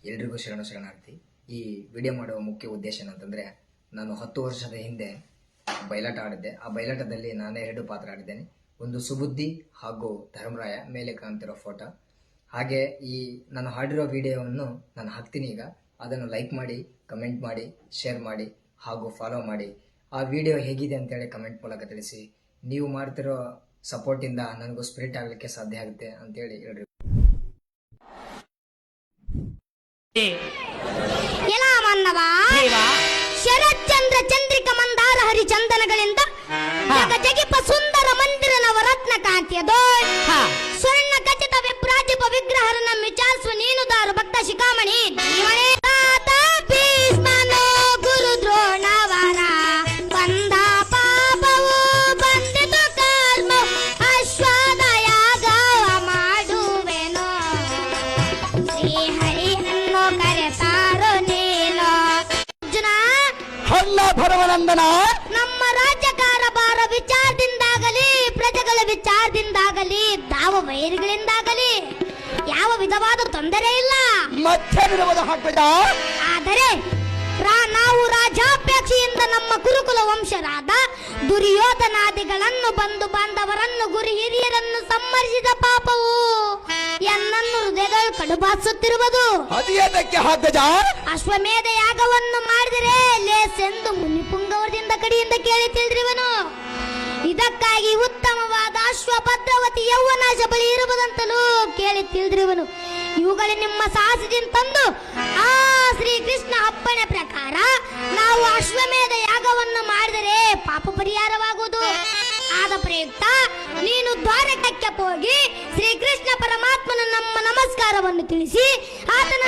ಎಲ್ರಿಗೂ ಶರಣಾರ್ಥಿ. ಈ ವಿಡಿಯೋ ಮಾಡುವ ಮುಖ್ಯ ಉದ್ದೇಶ ಏನಂತಂದರೆ, ನಾನು 10 ವರ್ಷದ ಹಿಂದೆ ಬಯಲಾಟ ಆಡಿದ್ದೆ. ಆ ಬಯಲಾಟದಲ್ಲಿ ನಾನೇ 2 ಪಾತ್ರ ಆಡಿದ್ದೇನೆ. ಒಂದು ಸುಬುದ್ಧಿ ಹಾಗೂ ಧರ್ಮರಾಯ ಮೇಲೆ ಕಾಣ್ತಿರೋ ಫೋಟೋ. ಹಾಗೆ ಈ ನಾನು ಹಾಡಿರೋ ವಿಡಿಯೋವನ್ನು ನಾನು ಹಾಕ್ತೀನಿ. ಈಗ ಅದನ್ನು ಲೈಕ್ ಮಾಡಿ, ಕಮೆಂಟ್ ಮಾಡಿ, ಶೇರ್ ಮಾಡಿ ಹಾಗೂ ಫಾಲೋ ಮಾಡಿ. ಆ ವಿಡಿಯೋ ಹೇಗಿದೆ ಅಂತೇಳಿ ಕಮೆಂಟ್ ಮೂಲಕ ತಿಳಿಸಿ. ನೀವು ಮಾಡ್ತಿರೋ ಸಪೋರ್ಟಿಂದ ನನಗೂ ಸ್ಪಿರಿಟ್ ಆಗಲಿಕ್ಕೆ ಸಾಧ್ಯ ಆಗುತ್ತೆ ಅಂತೇಳಿ ಹೇಳ್ರಿ. ಶರತ್ಚಂದ್ರ ಚಂದ್ರಿಕ ಮಂದಾರ ಹರಿಚಂದನಗಳಿಂದ ಜಗಿಪ ಸುಂದರ ಮಂದಿರ ನವರತ್ನ ಕಾಂತಿಯದೋ ಸ್ವರ್ಣ ಖಚಿತ ವಿಭ್ರಾಜಿಪ ವಿಗ್ರಹರನ್ನ ವಿಚಾರಿಸುವ ನೀನು ದಾರು ಭಕ್ತ ಶಿಖಾಮಣಿ ಜೀವನೇ ಗುರು ದ್ರೋಣವರ ಬಂದ ಪಾಪವು ಬಂದಿತು ಕರ್ಮ ಅಶ್ವದಯಾಗವ ಮಾಡುವೆನೋ ಶ್ರೀಹರಿಯನ್ನು ಕರೆತಾರೋ ನೀನು ಅರ್ಜುನ ಭರವನಂದನ. ನಮ್ಮ ರಾಜ್ಯಕಾರ ಭಾರ ವಿಚಾರದಿಂದಾಗಲಿ ಪ್ರಜೆಗಳ ವಿಚಾರದಿಂದಾಗಲಿ ದಾವ ವೈರಿಗಳಿಂದಾಗಲಿ ಯಾವ ವಿಧವಾದ ತೊಂದರೆ ಇಲ್ಲ. ಮತ್ತೆ ವಿರೋಧ ಹಾಕಬೇಡ. ಆದರೆ ನಾವು ರಾಜಾಪೇಕ್ಷೆಯಿಂದ ನಮ್ಮ ಕುರುಕುಲ ವಂಶರಾದ ದುರ್ಯೋಧನಾದಿಗಳನ್ನು ಬಂಧು ಬಾಂಧವರನ್ನು ಗುರು ಹಿರಿಯರನ್ನು ಸಂಹರಿಸಿದ ಪಾಪವು ಎನ್ನನ್ನು ಹೃದಯಗಳು ಕಡುಬಾಸುತ್ತಿರುವುದು. ಅದೇದಕ್ಕೆ ಹಾಕಜ? ಅಶ್ವಮೇಧ ಯಾಗವನ್ನು ಮಾಡಿದರೆ ಲೇಸೆಂದು ಮುನಿಪುಂಗವರದಿಂದ ಕಡೆಯಿಂದ ಕೇಳಿ ತಿಳಿದ್ರಿವನು. ಇದಕ್ಕಾಗಿ ಉತ್ತಮವಾದ ಅಶ್ವಭದ್ರವತಿ ಯೌವನಾಶ ಬಳಿ ಇರುವುದಂತಲೂ ಕೇಳಿ ತಿಳಿದ್ರಿವನು. ಇವುಗಳು ನಿಮ್ಮ ಸಾಹಸದಿಂದ ತಂದು ಆ ಶ್ರೀಕೃಷ್ಣ ಅಪ್ಪಣೆ ಪ್ರಕಾರ ನಾವು ಅಶ್ವಮೇಧ ಯಾಗವನ್ನು ಮಾಡಿದರೆ ಪಾಪ ಪರಿಹಾರವಾಗುವುದು. ಆದ ಪ್ರಯುಕ್ತ ನೀನು ದ್ವಾರಕಕ್ಕೆ ಹೋಗಿ ಶ್ರೀಕೃಷ್ಣ ಪರಮಾತ್ಮನ ನಮ್ಮ ನಮಸ್ಕಾರವನ್ನು ತಿಳಿಸಿ ಆತನ